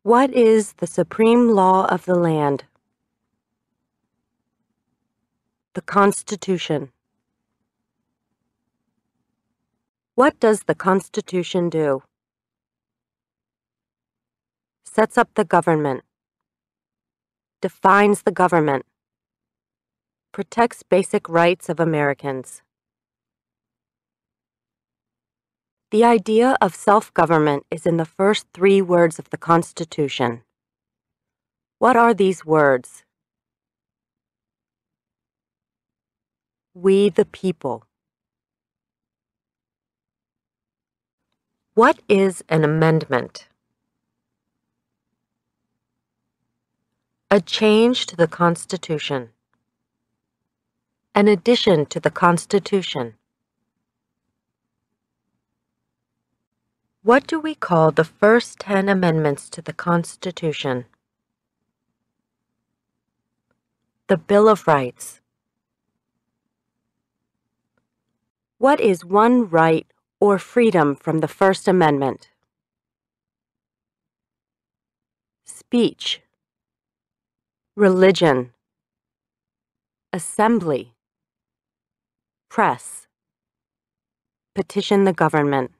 What is the supreme law of the land? The Constitution. What does the Constitution do? Sets up the government. Defines the government. Protects basic rights of Americans. The idea of self-government is in the first 3 words of the Constitution. What are these words? We the people. What is an amendment? A change to the Constitution. An addition to the Constitution. What do we call the first 10 amendments to the Constitution? The Bill of Rights. What is one right or freedom from the First Amendment? Speech. Religion. Assembly. Press. Petition the government.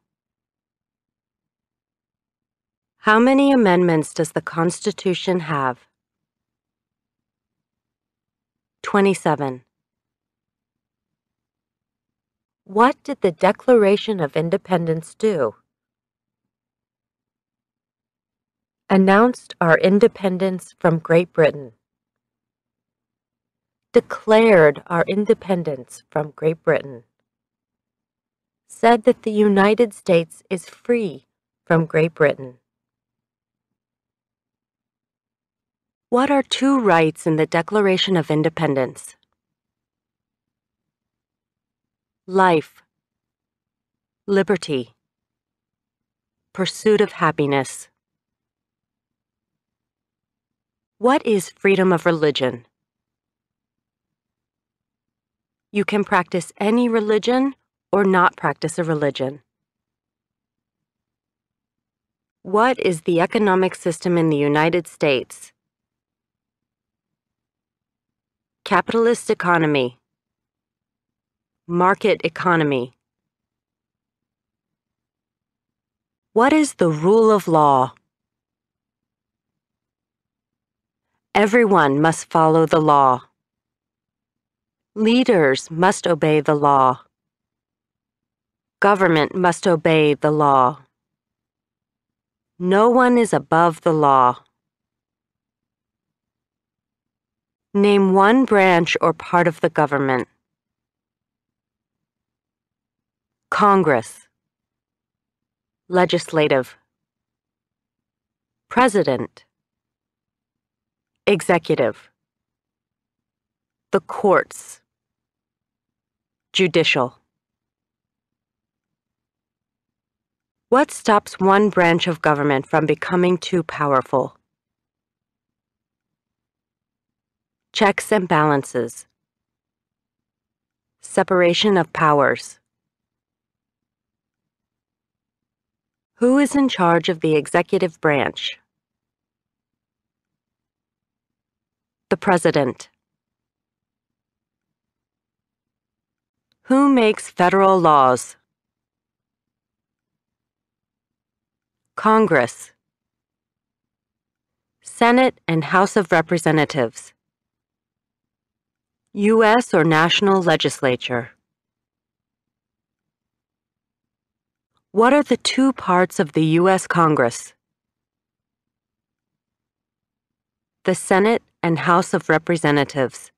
How many amendments does the Constitution have? 27. What did the Declaration of Independence do? Announced our independence from Great Britain. Declared our independence from Great Britain. Said that the United States is free from Great Britain. What are 2 rights in the Declaration of Independence? Life, liberty, pursuit of happiness. What is freedom of religion? You can practice any religion or not practice a religion. What is the economic system in the United States? Capitalist economy. Market economy. What is the rule of law? Everyone must follow the law. Leaders must obey the law. Government must obey the law. No one is above the law. Name one branch or part of the government. Congress. Legislative. President. Executive. The courts. Judicial. What stops one branch of government from becoming too powerful? Checks and balances. Separation of powers. Who is in charge of the executive branch? The President. Who makes federal laws? Congress. Senate and House of Representatives. U.S. or national legislature. What are the 2 parts of the U.S. Congress? The Senate and House of Representatives.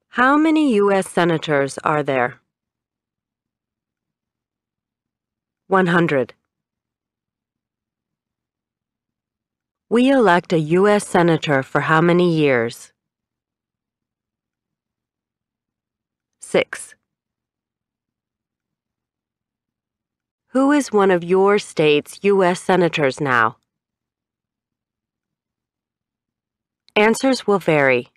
How many U.S. senators are there? 100. We elect a U.S. senator for how many years? 6. Who is one of your state's U.S. senators now? Answers will vary.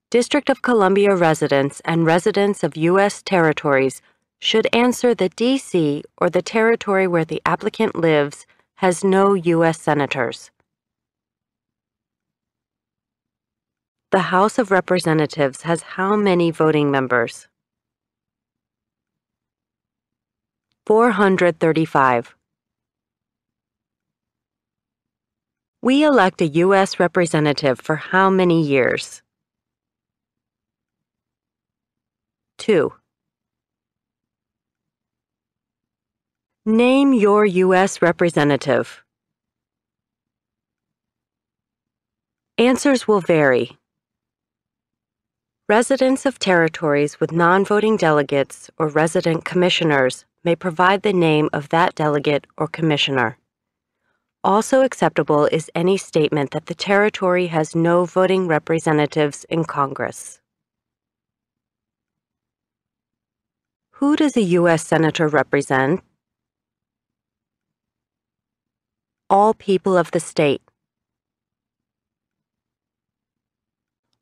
District of Columbia residents and residents of U.S. territories should answer that D.C. or the territory where the applicant lives has no U.S. senators. The House of Representatives has how many voting members? 435. We elect a U.S. representative for how many years? 2. Name your U.S. representative. Answers will vary. Residents of territories with non-voting delegates or resident commissioners may provide the name of that delegate or commissioner. Also acceptable is any statement that the territory has no voting representatives in Congress. Who does a U.S. Senator represent? All people of the state.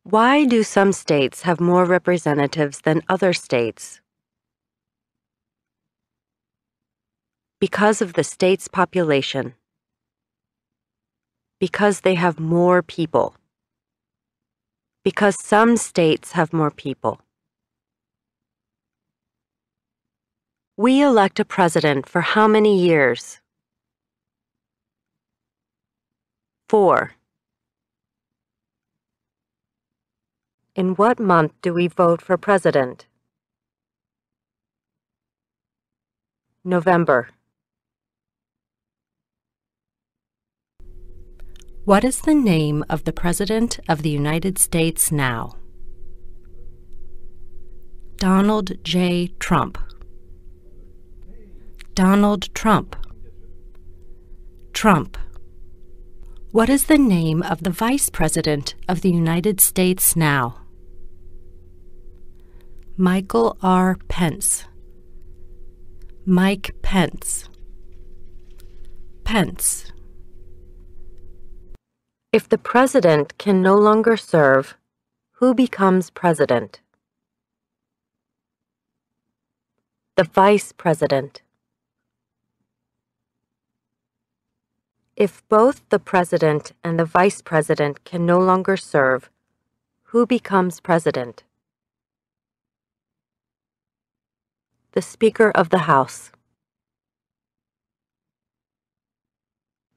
Why do some states have more representatives than other states? Because of the state's population. Because they have more people. Because some states have more people. We elect a president for how many years? 4. In what month do we vote for president? November. What is the name of the President of the United States now? Donald J. Trump. Donald Trump. Trump. What is the name of the Vice President of the United States now? Michael R. Pence. Mike Pence. Pence. If the president can no longer serve, who becomes president? The vice president. If both the president and the vice president can no longer serve, who becomes president? The Speaker of the House.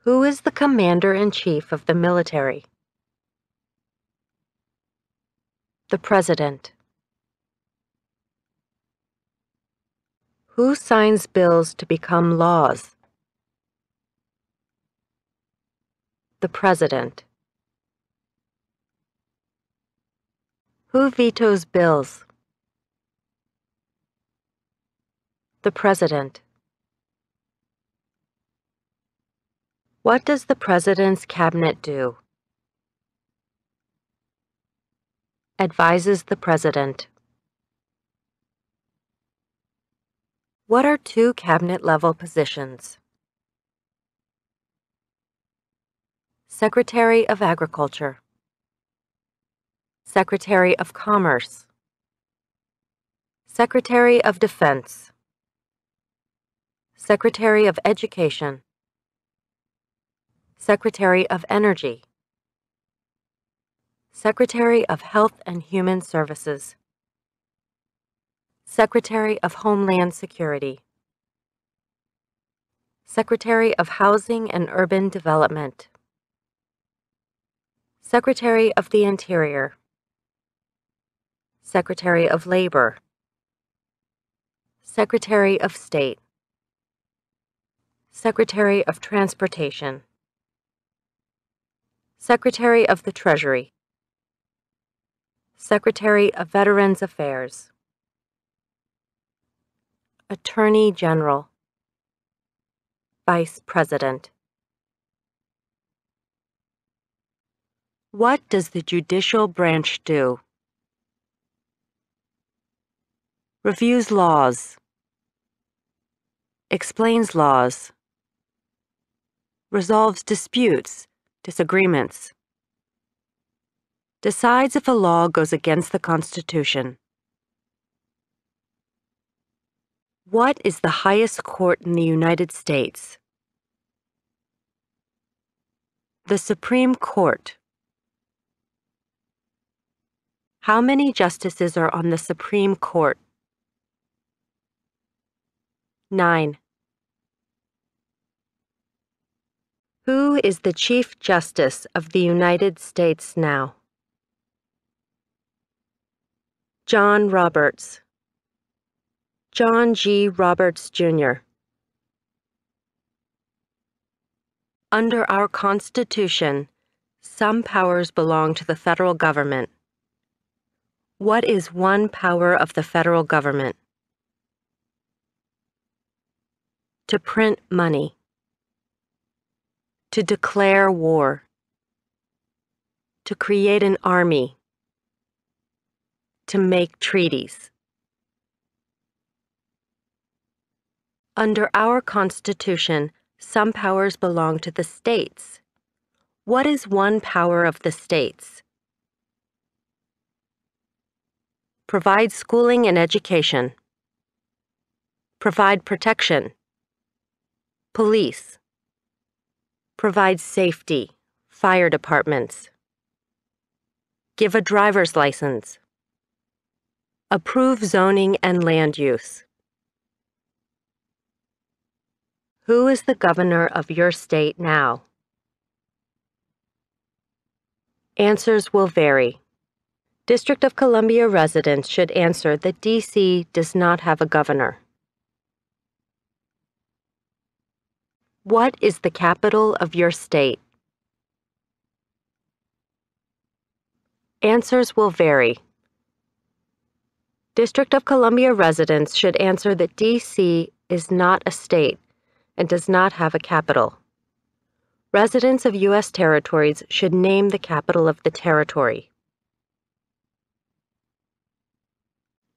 Who is the Commander-in-Chief of the military? The President. Who signs bills to become laws? The President. Who vetoes bills? The President. What does the President's cabinet do? Advises the President. What are two cabinet-level positions? Secretary of Agriculture. Secretary of Commerce. Secretary of Defense. Secretary of Education. Secretary of Energy. Secretary of Health and Human Services. Secretary of Homeland Security. Secretary of Housing and Urban Development. Secretary of the Interior. Secretary of Labor. Secretary of State. Secretary of Transportation. Secretary of the Treasury. Secretary of Veterans Affairs. Attorney General. Vice President. What does the judicial branch do? Reviews laws. Explains laws. Resolves disputes, disagreements. Decides if a law goes against the Constitution. What is the highest court in the United States? The Supreme Court. How many justices are on the Supreme Court? 9. Who is the Chief Justice of the United States now? John Roberts. John G. Roberts, Jr. Under our Constitution, some powers belong to the federal government. What is one power of the federal government? To print money. To declare war. To create an army. To make treaties. Under our Constitution, some powers belong to the states. What is one power of the states? Provide schooling and education. Provide protection. Police. Provide safety, fire departments. Give a driver's license. Approve zoning and land use. Who is the governor of your state now? Answers will vary. District of Columbia residents should answer that D.C. does not have a governor. What is the capital of your state? Answers will vary. District of Columbia residents should answer that D.C. is not a state and does not have a capital. Residents of U.S. territories should name the capital of the territory.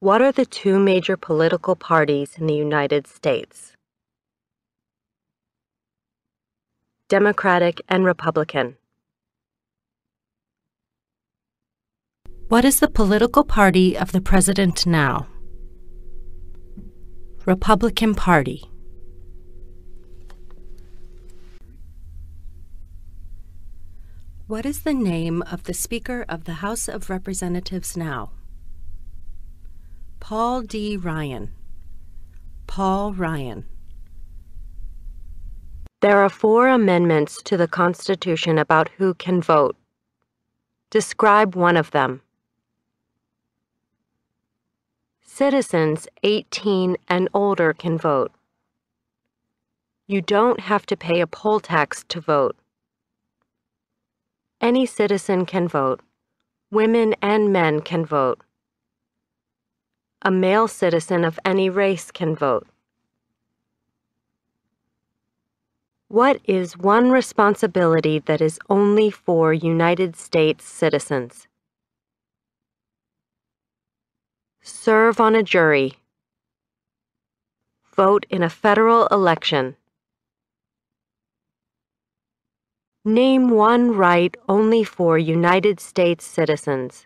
What are the two major political parties in the United States? Democratic and Republican. What is the political party of the president now? Republican Party. What is the name of the Speaker of the House of Representatives now? Paul D. Ryan. Paul Ryan. There are 4 amendments to the Constitution about who can vote. Describe one of them. Citizens 18 and older can vote. You don't have to pay a poll tax to vote. Any citizen can vote. Women and men can vote. A male citizen of any race can vote. What is one responsibility that is only for United States citizens? Serve on a jury. Vote in a federal election. Name one right only for United States citizens.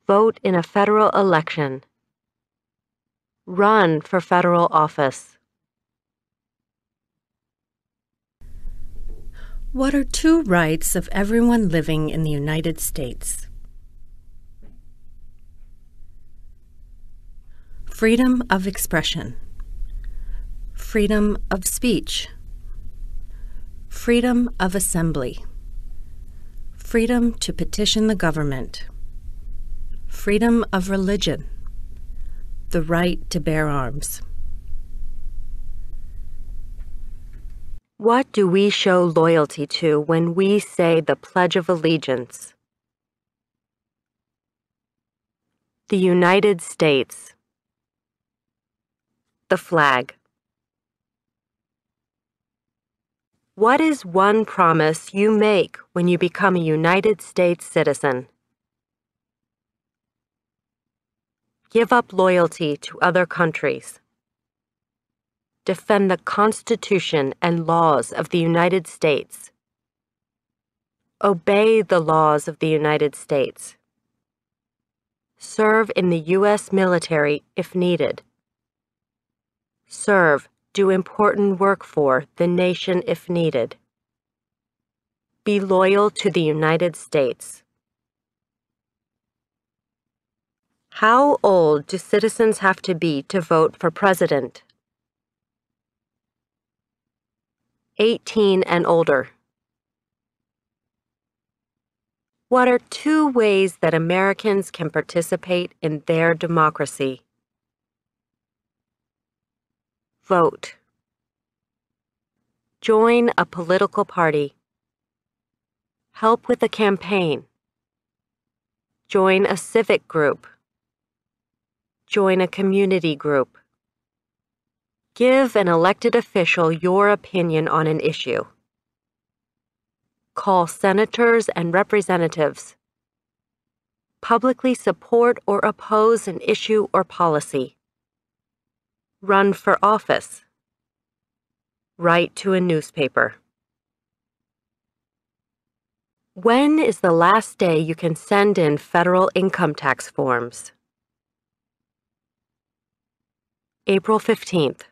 Vote in a federal election. Run for federal office. What are 2 rights of everyone living in the United States? Freedom of expression. Freedom of speech. Freedom of assembly. Freedom to petition the government. Freedom of religion. The right to bear arms. What do we show loyalty to when we say the Pledge of Allegiance? The United States. The flag. What is one promise you make when you become a United States citizen? Give up loyalty to other countries. Defend the Constitution and laws of the United States. Obey the laws of the United States. Serve in the U.S. military if needed. Serve, do important work for the nation if needed. Be loyal to the United States. How old do citizens have to be to vote for president? 18 and older. What are 2 ways that Americans can participate in their democracy? Vote. Join a political party. Help with a campaign. Join a civic group. Join a community group. Give an elected official your opinion on an issue. Call senators and representatives. Publicly support or oppose an issue or policy. Run for office. Write to a newspaper. When is the last day you can send in federal income tax forms? April 15th.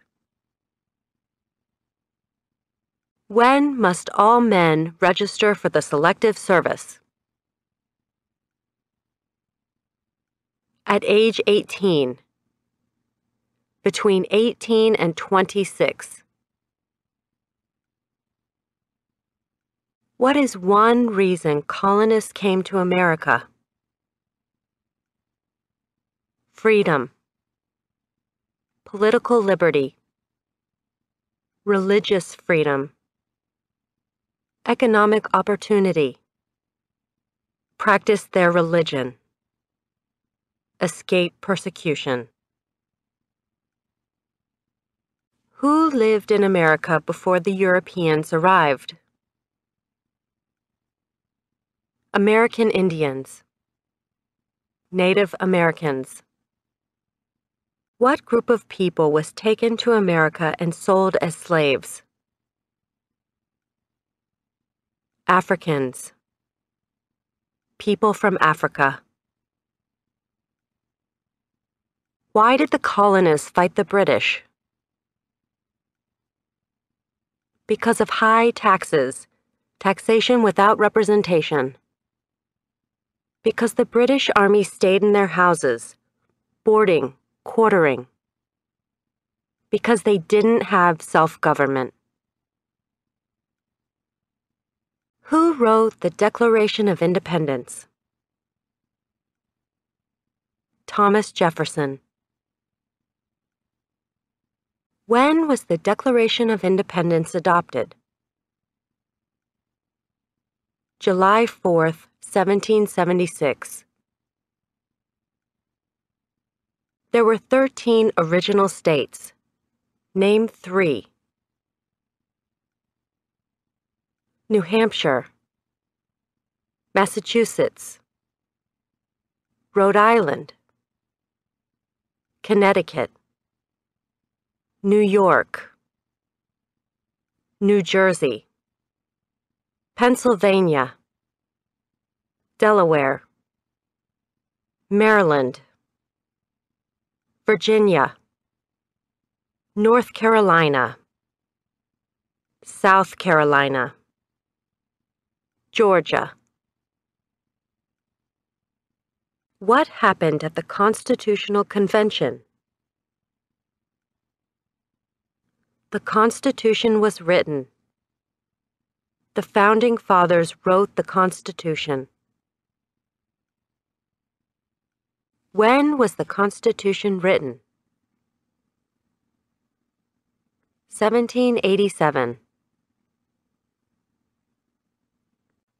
When must all men register for the Selective Service? At age 18. Between 18 and 26. What is one reason colonists came to America? Freedom. Political liberty. Religious freedom. Economic opportunity. Practice their religion. Escape persecution. Who lived in America before the Europeans arrived? American Indians. Native Americans. What group of people was taken to America and sold as slaves? Africans. People from Africa. Why did the colonists fight the British? Because of high taxes, taxation without representation. Because the British Army stayed in their houses, boarding, quartering. Because they didn't have self-government. Who wrote the Declaration of Independence? Thomas Jefferson. When was the Declaration of Independence adopted? July 4th, 1776. There were 13 original states. Name 3. New Hampshire, Massachusetts, Rhode Island, Connecticut, New York, New Jersey, Pennsylvania, Delaware, Maryland, Virginia, North Carolina, South Carolina, Georgia. What happened at the Constitutional Convention? The Constitution was written. The Founding Fathers wrote the Constitution. When was the Constitution written? 1787.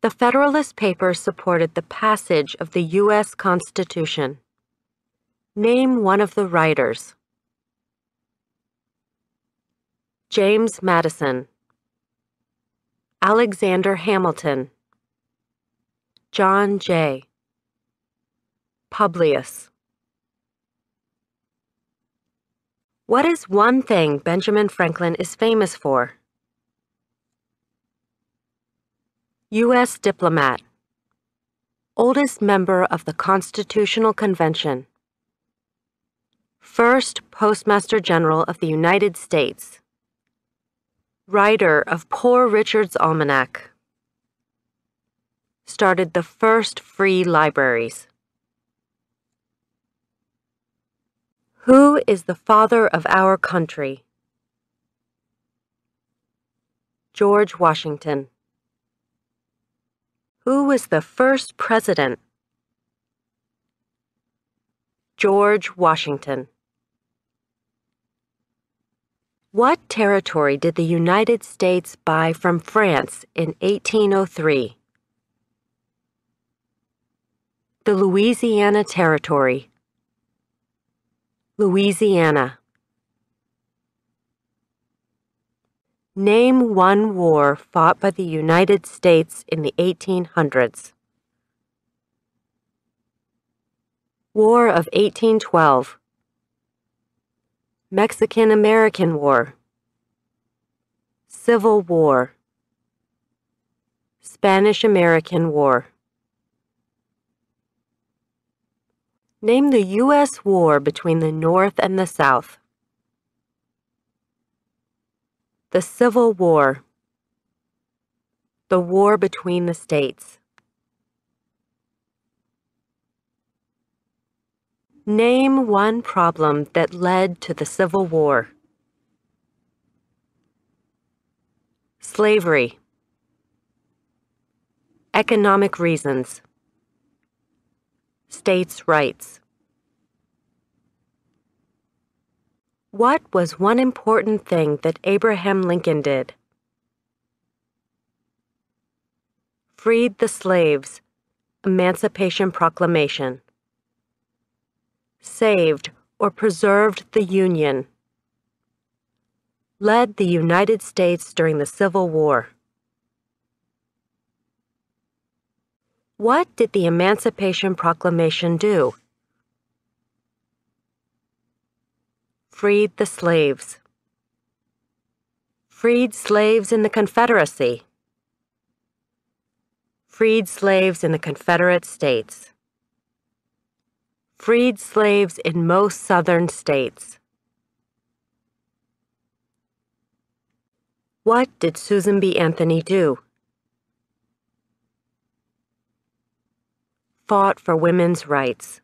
The Federalist Papers supported the passage of the U.S. Constitution. Name one of the writers. James Madison, Alexander Hamilton, John Jay, Publius. What is one thing Benjamin Franklin is famous for? U.S. diplomat, Oldest member of the Constitutional Convention. First Postmaster General of the United States. Writer of Poor Richard's Almanac. Started the first free libraries. Who is the father of our country? George Washington. Who was the first president? George Washington. What territory did the United States buy from France in 1803? The Louisiana Territory. Louisiana. Name one war fought by the United States in the 1800s. War of 1812. Mexican-American War. Civil War. Spanish-American War. Name the U.S. war between the North and the South. The Civil War. The war between the states. Name one problem that led to the Civil War. Slavery. Economic reasons. States' rights. What was one important thing that Abraham Lincoln did? Freed the slaves. Emancipation Proclamation. Saved or preserved the Union. Led the United States during the Civil War. What did the Emancipation Proclamation do? Freed the slaves. Freed slaves in the Confederacy. Freed slaves in the Confederate States. Freed slaves in most southern states. What did Susan B. Anthony do? Fought for women's rights.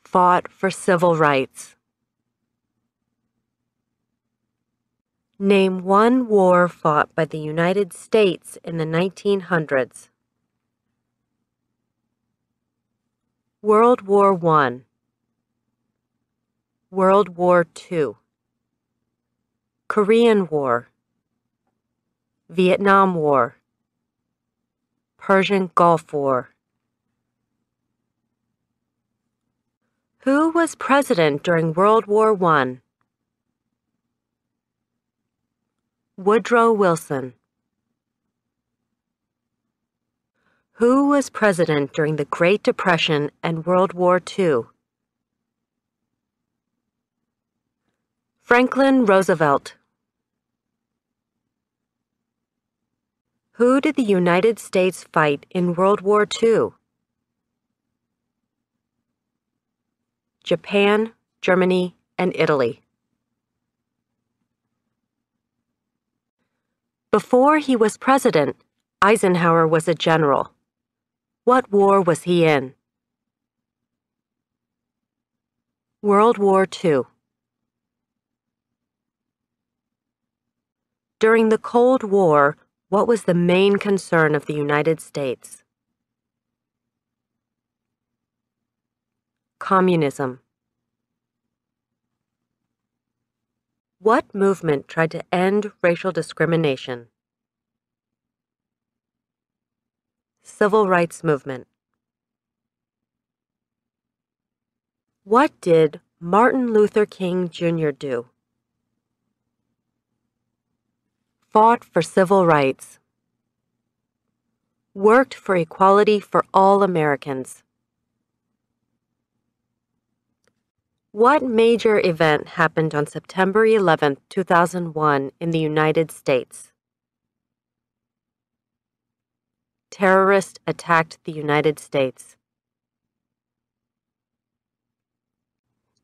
Fought for civil rights. Name one war fought by the United States in the 1900s. World War I. World War II. Korean War. Vietnam War. Persian Gulf War. Who was president during World War I? Woodrow Wilson. Who was president during the Great Depression and World War II? Franklin Roosevelt. Who did the United States fight in World War II? Japan, Germany, and Italy. Before he was president, Eisenhower was a general. What war was he in? World War II. During the Cold War, what was the main concern of the United States? Communism. What movement tried to end racial discrimination? Civil rights movement. What did Martin Luther King Jr. do? Fought for civil rights. Worked for equality for all Americans. What major event happened on September 11, 2001 in the United States? Terrorist attacked the United States.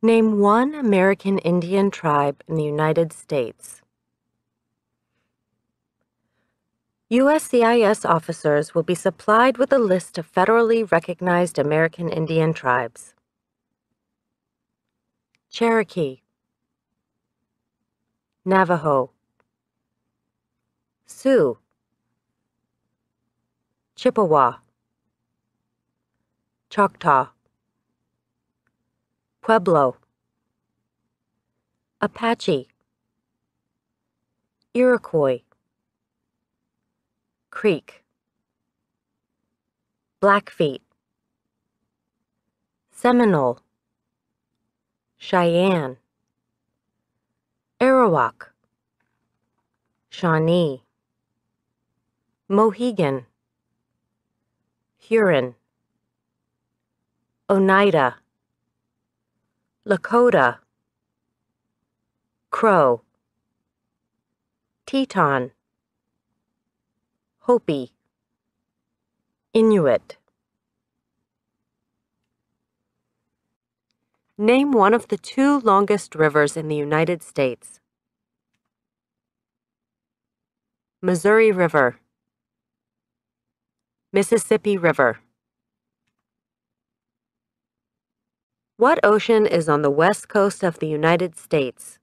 Name one American Indian tribe in the United States. USCIS officers will be supplied with a list of federally recognized American Indian tribes. Cherokee, Navajo, Sioux, Chippewa, Choctaw, Pueblo, Apache, Iroquois, Creek, Blackfeet, Seminole, Cheyenne, Arawak, Shawnee, Mohegan, Huron, Oneida, Lakota, Crow, Teton, Hopi, Inuit. Name one of the two longest rivers in the United States. Missouri River, Mississippi River. What ocean is on the west coast of the United States?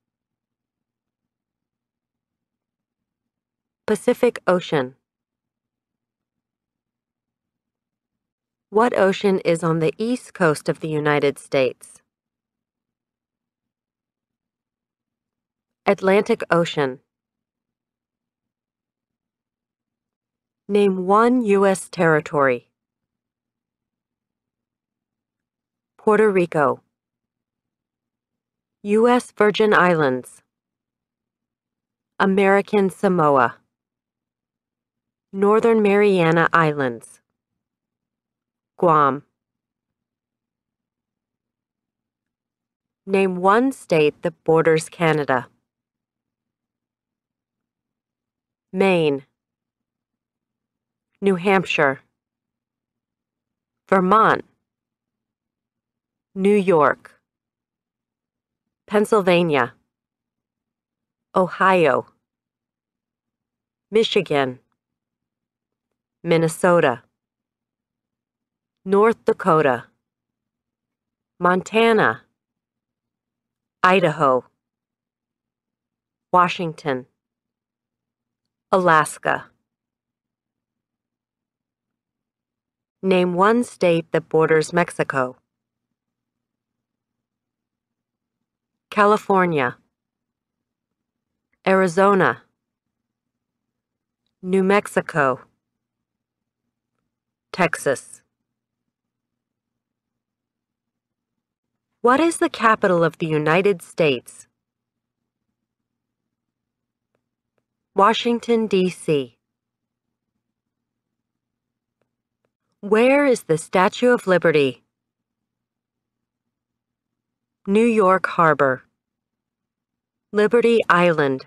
Pacific Ocean. What ocean is on the east coast of the United States? Atlantic Ocean. Name one U.S. territory. Puerto Rico, U.S. Virgin Islands, American Samoa, Northern Mariana Islands, Guam. Name one state that borders Canada. Maine, New Hampshire, Vermont, New York, Pennsylvania, Ohio, Michigan, Minnesota, North Dakota, Montana, Idaho, Washington, Alaska. Name one state that borders Mexico. California, Arizona, New Mexico, Texas. What is the capital of the United States? Washington, D.C. Where is the Statue of Liberty? New York Harbor, Liberty Island.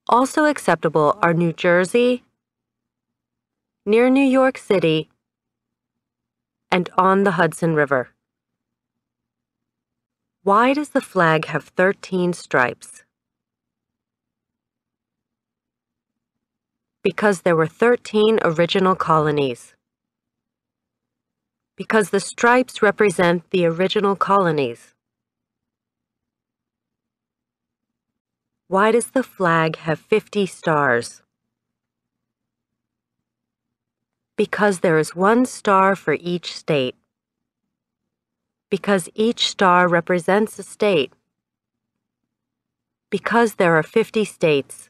Also acceptable are New Jersey, near New York City, and on the Hudson River. Why does the flag have 13 stripes? Because there were 13 original colonies. Because the stripes represent the original colonies. Why does the flag have 50 stars? Because there is one star for each state. Because each star represents a state. Because there are 50 states.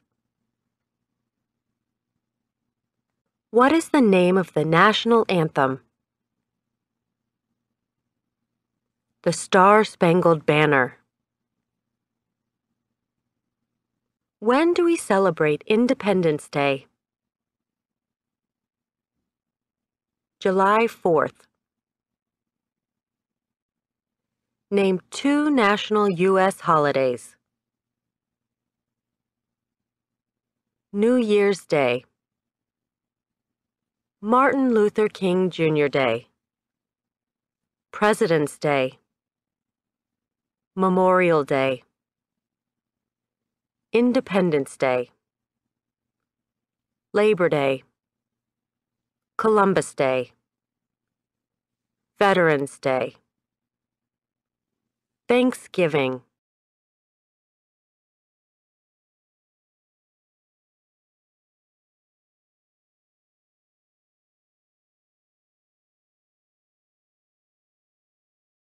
What is the name of the national anthem? The Star-Spangled Banner. When do we celebrate Independence Day? July 4th. Name two national U.S. holidays. New Year's Day, Martin Luther King Jr. Day, President's Day, Memorial Day, Independence Day, Labor Day, Columbus Day, Veterans Day, Thanksgiving,